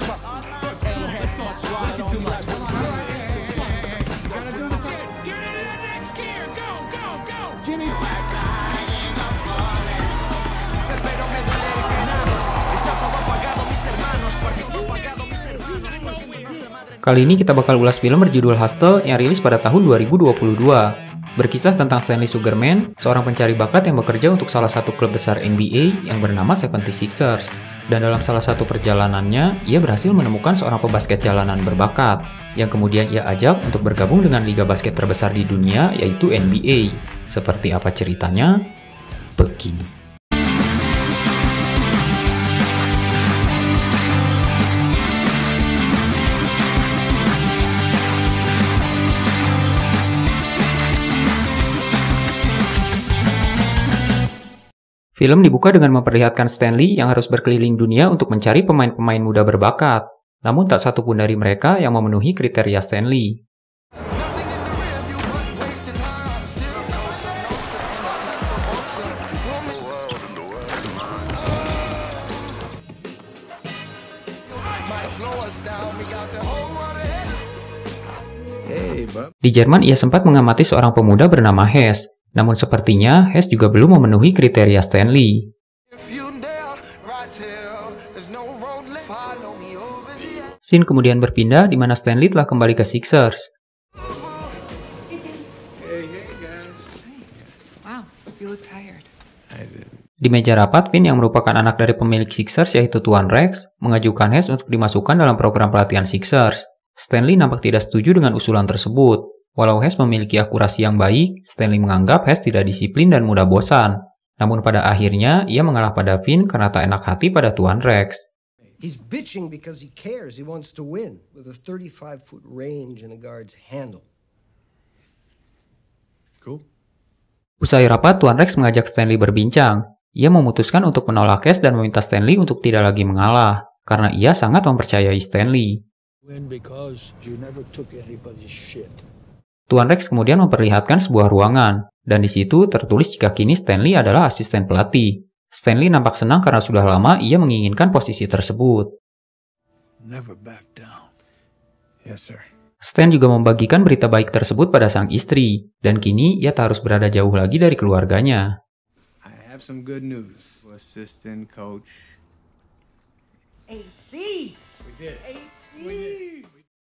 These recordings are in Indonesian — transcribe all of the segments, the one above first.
Kali ini kita bakal ulas film berjudul Hustle yang rilis pada tahun 2022. Berkisah tentang Stanley Sugarman, seorang pencari bakat yang bekerja untuk salah satu klub besar NBA yang bernama 76ers. Dan dalam salah satu perjalanannya, ia berhasil menemukan seorang pebasket jalanan berbakat, yang kemudian ia ajak untuk bergabung dengan liga basket terbesar di dunia, yaitu NBA. Seperti apa ceritanya? Begini. Film dibuka dengan memperlihatkan Stanley yang harus berkeliling dunia untuk mencari pemain-pemain muda berbakat. Namun tak satu pun dari mereka yang memenuhi kriteria Stanley. Di Jerman ia sempat mengamati seorang pemuda bernama Hess. Namun sepertinya Hess juga belum memenuhi kriteria Stanley. Scene kemudian berpindah di mana Stanley telah kembali ke Sixers. Di meja rapat, Vin yang merupakan anak dari pemilik Sixers yaitu Tuan Rex mengajukan Hess untuk dimasukkan dalam program pelatihan Sixers. Stanley nampak tidak setuju dengan usulan tersebut. Walau Hess memiliki akurasi yang baik, Stanley menganggap Hess tidak disiplin dan mudah bosan. Namun pada akhirnya, ia mengalah pada Vin karena tak enak hati pada Tuan Rex. Usai rapat, Tuan Rex mengajak Stanley berbincang. Ia memutuskan untuk menolak Hess dan meminta Stanley untuk tidak lagi mengalah, karena ia sangat mempercayai Stanley. Tuan Rex kemudian memperlihatkan sebuah ruangan, dan di situ tertulis jika kini Stanley adalah asisten pelatih. Stanley nampak senang karena sudah lama ia menginginkan posisi tersebut. Stan juga membagikan berita baik tersebut pada sang istri, dan kini ia tak harus berada jauh lagi dari keluarganya.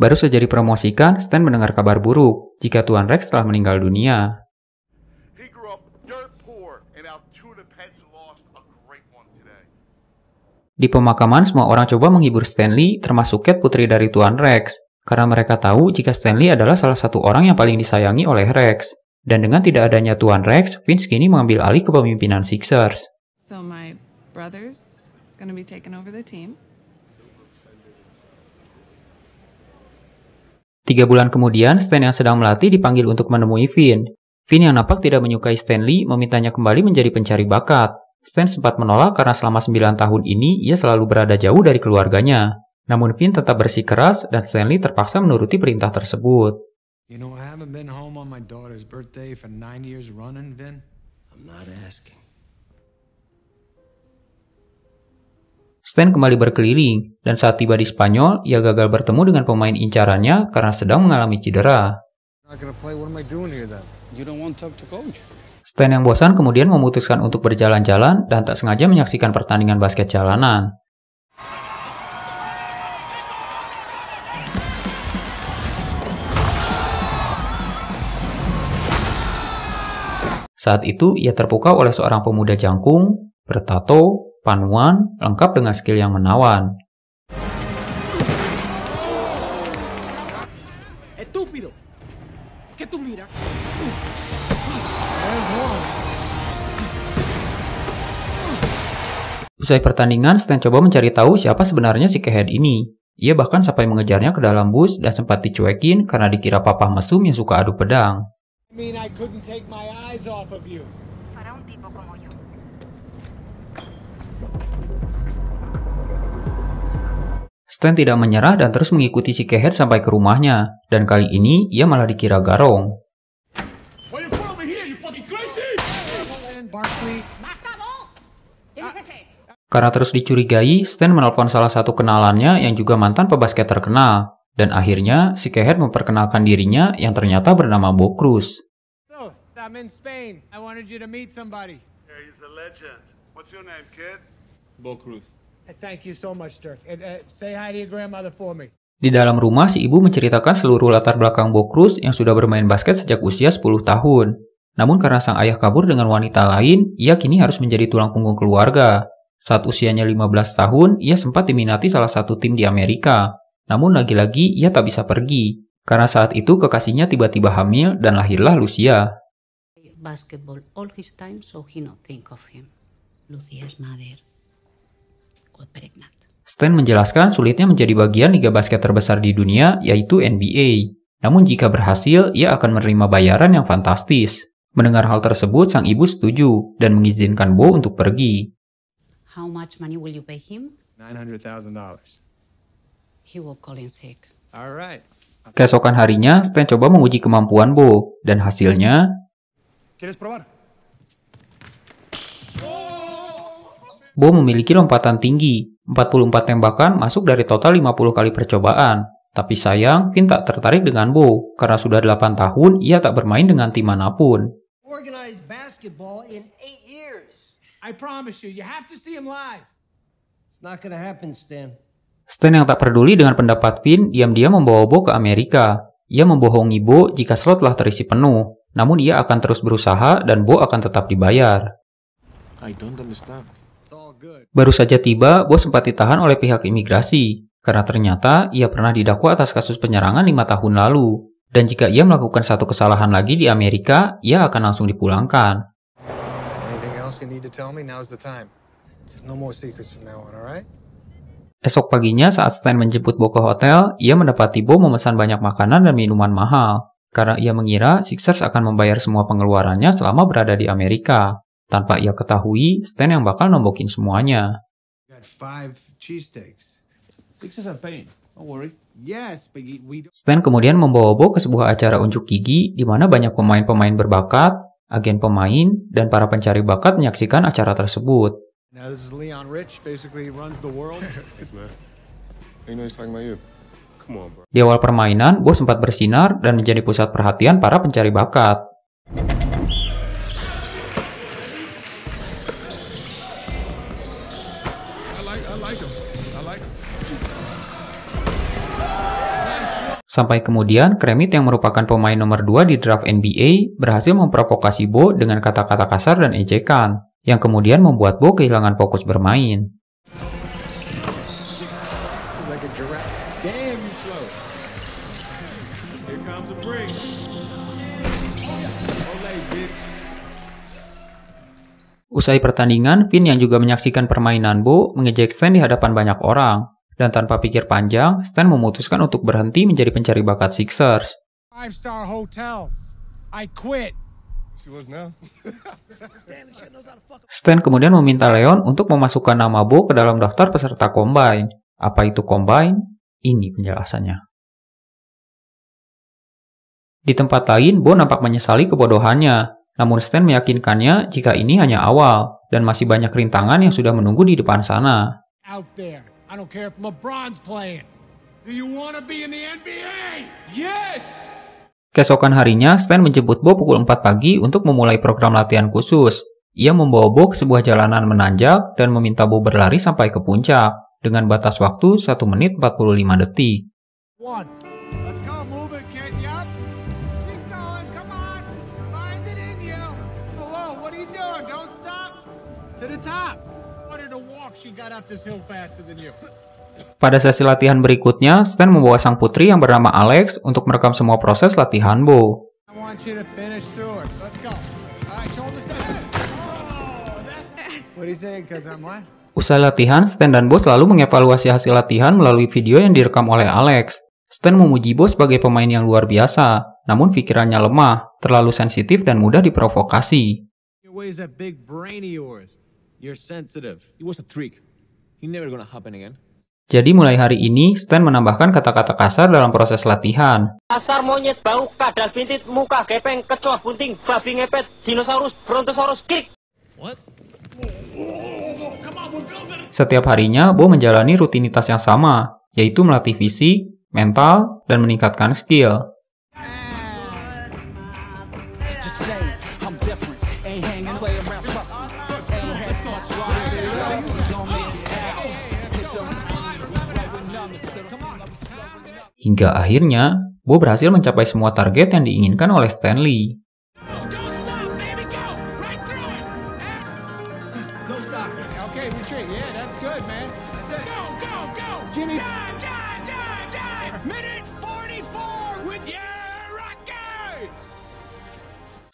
Baru saja dipromosikan, Stan mendengar kabar buruk jika Tuan Rex telah meninggal dunia. Di pemakaman, semua orang coba menghibur Stanley, termasuk Kate, putri dari Tuan Rex, karena mereka tahu jika Stanley adalah salah satu orang yang paling disayangi oleh Rex. Dan dengan tidak adanya Tuan Rex, Vince kini mengambil alih kepemimpinan Sixers. So my brother's gonna be taking over the team. 3 bulan kemudian, Stan yang sedang melatih dipanggil untuk menemui Vin. Vin yang nampak tidak menyukai Stanley memintanya kembali menjadi pencari bakat. Stan sempat menolak karena selama 9 tahun ini ia selalu berada jauh dari keluarganya. Namun Vin tetap bersikeras dan Stanley terpaksa menuruti perintah tersebut. Stan kembali berkeliling, dan saat tiba di Spanyol, ia gagal bertemu dengan pemain incarannya karena sedang mengalami cedera. Stan yang bosan kemudian memutuskan untuk berjalan-jalan dan tak sengaja menyaksikan pertandingan basket jalanan. Saat itu, ia terpukau oleh seorang pemuda jangkung, bertato, panuan, lengkap dengan skill yang menawan. Usai pertandingan, Stan coba mencari tahu siapa sebenarnya si Kehead ini. Ia bahkan sampai mengejarnya ke dalam bus dan sempat dicuekin karena dikira papa mesum yang suka adu pedang. Stan tidak menyerah dan terus mengikuti si Kehead sampai ke rumahnya, dan kali ini ia malah dikira garong. Karena terus dicurigai, Stan menelpon salah satu kenalannya yang juga mantan pebasket terkenal. Dan akhirnya, si Kehead memperkenalkan dirinya yang ternyata bernama Bo Cruz. So, I'm in Spain. I wanted you to meet somebody. Yeah, he's a legend. What's your name, kid? Bo Cruz. Thank you so much, Dirk. And, say hi to your grandmother for me. Di dalam rumah, si ibu menceritakan seluruh latar belakang Bo Cruz yang sudah bermain basket sejak usia 10 tahun. Namun karena sang ayah kabur dengan wanita lain, ia kini harus menjadi tulang punggung keluarga. Saat usianya 15 tahun, ia sempat diminati salah satu tim di Amerika. Namun lagi-lagi ia tak bisa pergi. Karena saat itu kekasihnya tiba-tiba hamil dan lahirlah Lucia. Basketball all his time, so he not think of him. Lucia's mother got pregnant. Stan menjelaskan sulitnya menjadi bagian liga basket terbesar di dunia, yaitu NBA. Namun jika berhasil, ia akan menerima bayaran yang fantastis. Mendengar hal tersebut, sang ibu setuju dan mengizinkan Bo untuk pergi. How much money will you pay him? $900,000. He will call in sick. All right. Keesokan harinya, Stan coba menguji kemampuan Bo, dan hasilnya... ¿Quieres probar? Bo memiliki lompatan tinggi, 44 tembakan masuk dari total 50 kali percobaan. Tapi sayang, Finn tak tertarik dengan Bo, karena sudah 8 tahun ia tak bermain dengan tim manapun. Organized basketball in 8 years. I promise you, you have to see him live. It's not gonna happen, Stan. Stan yang tak peduli dengan pendapat Finn diam-diam membawa Bo ke Amerika. Ia membohongi Bo jika slot telah terisi penuh. Namun ia akan terus berusaha dan Bo akan tetap dibayar. I don't understand. It's all good. Baru saja tiba, Bo sempat ditahan oleh pihak imigrasi. Karena ternyata ia pernah didakwa atas kasus penyerangan 5 tahun lalu. Dan jika ia melakukan satu kesalahan lagi di Amerika, ia akan langsung dipulangkan. Anything else you need to tell me? Now's the time. Just no more secrets from now on, all right? Esok paginya saat Stan menjemput Bo ke hotel, ia mendapati Bo memesan banyak makanan dan minuman mahal. Karena ia mengira Sixers akan membayar semua pengeluarannya selama berada di Amerika. Tanpa ia ketahui, Stan yang bakal nombokin semuanya. Got 5 cheesesteaks. Sixers are paying. Don't worry. Yes, but we don't... Stan kemudian membawa Bo ke sebuah acara unjuk gigi di mana banyak pemain-pemain berbakat, agen pemain, dan para pencari bakat menyaksikan acara tersebut. Now this is Leon Rich, basically he runs the world. Yes, man. You know he's talking about you. Come on, bro. Di awal permainan, Bo sempat bersinar dan menjadi pusat perhatian para pencari bakat. Sampai kemudian, Kremit yang merupakan pemain nomor 2 di draft NBA berhasil memprovokasi Bo dengan kata-kata kasar dan ejekan, yang kemudian membuat Bo kehilangan fokus bermain. Usai pertandingan, Finn yang juga menyaksikan permainan Bo mengejek Stan di hadapan banyak orang. Dan tanpa pikir panjang, Stan memutuskan untuk berhenti menjadi pencari bakat Sixers. 5-star hotels. I quit. She was now. Stan kemudian meminta Leon untuk memasukkan nama Bo ke dalam daftar peserta Combine. Apa itu Combine? Ini penjelasannya. Di tempat lain, Bo nampak menyesali kebodohannya. Namun Stan meyakinkannya jika ini hanya awal, dan masih banyak rintangan yang sudah menunggu di depan sana. Out there. I don't care if LeBron's playing. Do you want to be in the NBA? Yes! Keesokan harinya, Stan menjemput Bo pukul 4 pagi untuk memulai program latihan khusus. Ia membawa Bo ke sebuah jalanan menanjak dan meminta Bo berlari sampai ke puncak, dengan batas waktu 1 menit 45 detik. One. Let's go, move it, kid. Yup. Keep going, come on. Find it in you. Whoa, what are you doing? Don't stop. To the top. Wanted to walk, she got up this hill faster than you. Pada sesi latihan berikutnya, Stan membawa sang putri yang bernama Alex untuk merekam semua proses latihan Bo. I want you to finish through it. Let's go. All right, shoulder set. Oh, that's... What do you say? Because I'm what? Usai latihan, Stan dan Bo selalu mengevaluasi hasil latihan melalui video yang direkam oleh Alex. Stan memuji Bo sebagai pemain yang luar biasa, namun pikirannya lemah, terlalu sensitif dan mudah diprovokasi. Where's that big brain of yours? You're sensitive. It was a trick. He never gonna happen again. Jadi mulai hari ini, Stan menambahkan kata-kata kasar dalam proses latihan. Dasar monyet bau, kadal bintit, muka gepeng, kecoa bunting, babi ngepet, dinosaurus, brontosaurus, krik. What? Come on, Setiap harinya, Bo menjalani rutinitas yang sama, yaitu melatih fisik, mental, dan meningkatkan skill. Hingga akhirnya, Bo berhasil mencapai semua target yang diinginkan oleh Stanley. Okay, retreat. Yeah, that's good, man. That's it. Go. Jimmy. Minute 44 with your Rocky.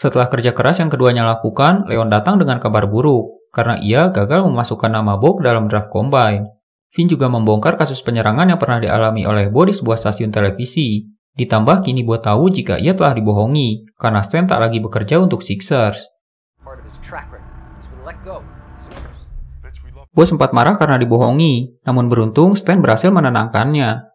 Setelah kerja keras yang keduanya lakukan, Leon datang dengan kabar buruk, karena ia gagal memasukkan nama Bo ke dalam draft Combine. Finn juga membongkar kasus penyerangan yang pernah dialami oleh Bo di sebuah stasiun televisi. Ditambah kini Bo tahu jika ia telah dibohongi, karena Stan tak lagi bekerja untuk Sixers. Bo sempat marah karena dibohongi, namun beruntung Stan berhasil menenangkannya.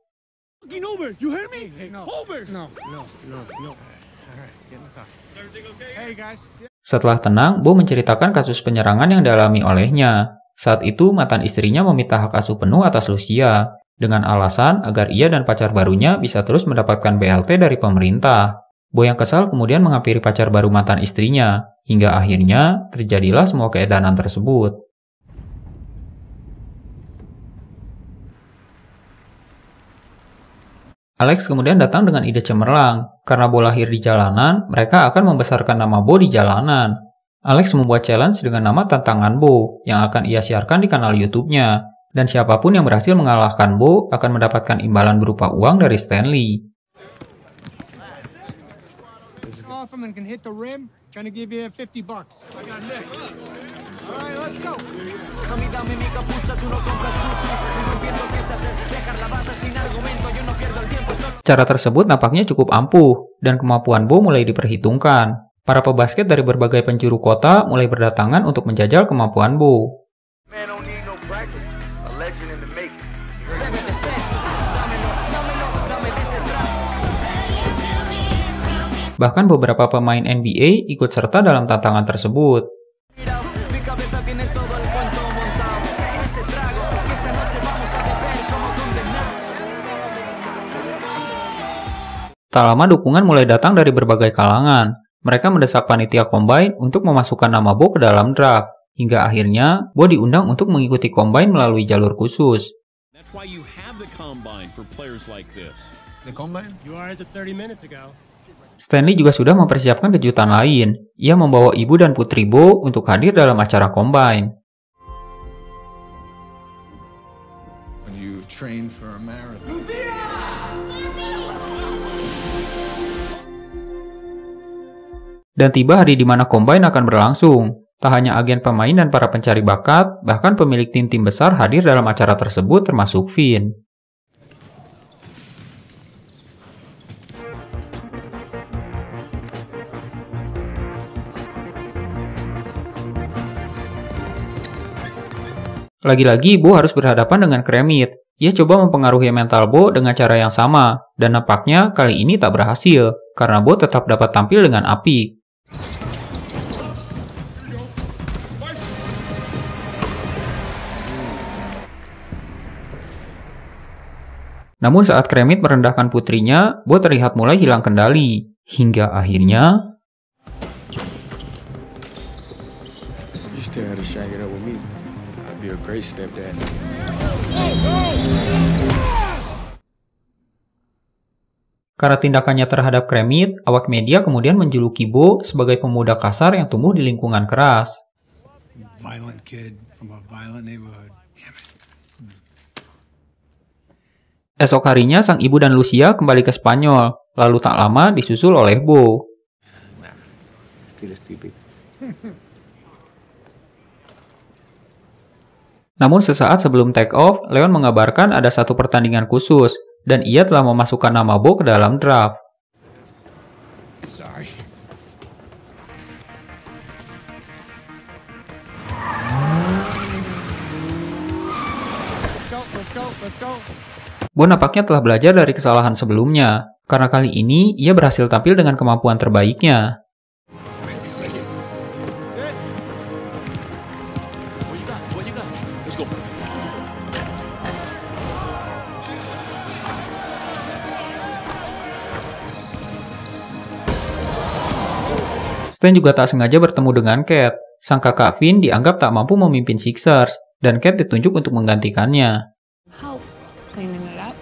Setelah tenang, Bo menceritakan kasus penyerangan yang dialami olehnya. Saat itu, mantan istrinya meminta hak asuh penuh atas Lucia, dengan alasan agar ia dan pacar barunya bisa terus mendapatkan BLT dari pemerintah. Bo yang kesal kemudian menghampiri pacar baru mantan istrinya, hingga akhirnya terjadilah semua keedanan tersebut. Alex kemudian datang dengan ide cemerlang. Karena Bo lahir di jalanan, mereka akan membesarkan nama Bo di jalanan. Alex membuat challenge dengan nama Tantangan Bo yang akan ia siarkan di kanal YouTube-nya. Dan siapapun yang berhasil mengalahkan Bo akan mendapatkan imbalan berupa uang dari Stanley. Cara tersebut nampaknya cukup ampuh, dan kemampuan Bo mulai diperhitungkan. Para pebasket dari berbagai penjuru kota mulai berdatangan untuk menjajal kemampuan Bo. Bahkan beberapa pemain NBA ikut serta dalam tantangan tersebut. Tak lama dukungan mulai datang dari berbagai kalangan. Mereka mendesak panitia Combine untuk memasukkan nama Bo ke dalam draft. Hingga akhirnya, Bo diundang untuk mengikuti Combine melalui jalur khusus. Stanley juga sudah mempersiapkan kejutan lain. Ia membawa ibu dan putri Bo untuk hadir dalam acara Combine. Dan tiba hari di mana Combine akan berlangsung. Tak hanya agen pemain dan para pencari bakat, bahkan pemilik tim-tim besar hadir dalam acara tersebut termasuk Finn. Lagi-lagi, Bo harus berhadapan dengan Kremit. Ia coba mempengaruhi mental Bo dengan cara yang sama, dan nampaknya kali ini tak berhasil, karena Bo tetap dapat tampil dengan apik. Namun saat Kremit merendahkan putrinya, Bo terlihat mulai hilang kendali. Hingga akhirnya... Karena tindakannya terhadap Kremit, awak media kemudian menjuluki Bo sebagai pemuda kasar yang tumbuh di lingkungan keras. Violent kid from a violent neighborhood. Esok harinya, sang ibu dan Lucia kembali ke Spanyol, lalu tak lama disusul oleh Bo. Namun sesaat sebelum take off, Leon mengabarkan ada satu pertandingan khusus, dan ia telah memasukkan nama Bo ke dalam draft. Bo nampaknya telah belajar dari kesalahan sebelumnya, karena kali ini ia berhasil tampil dengan kemampuan terbaiknya. Stan juga tak sengaja bertemu dengan Cat. Sang kakak Finn dianggap tak mampu memimpin Sixers, dan Cat ditunjuk untuk menggantikannya. Help cleaning it up.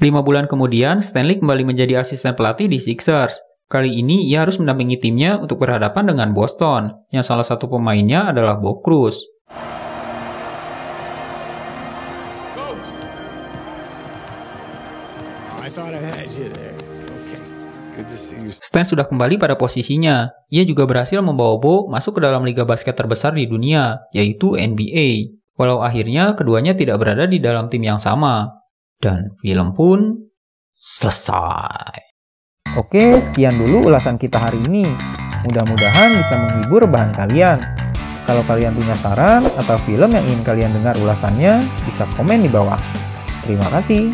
Lima bulan kemudian, Stanley kembali menjadi asisten pelatih di Sixers. Kali ini ia harus mendampingi timnya untuk berhadapan dengan Boston, yang salah satu pemainnya adalah Bob Cruz. I thought I had you there. Okay. Good to see you. Stan sudah kembali pada posisinya. Ia juga berhasil membawa Bo masuk ke dalam liga basket terbesar di dunia, yaitu NBA. Walau akhirnya keduanya tidak berada di dalam tim yang sama. Dan film pun selesai. Oke, sekian dulu ulasan kita hari ini. Mudah-mudahan bisa menghibur bahan kalian. Kalau kalian punya saran atau film yang ingin kalian dengar ulasannya, bisa komen di bawah. Terima kasih.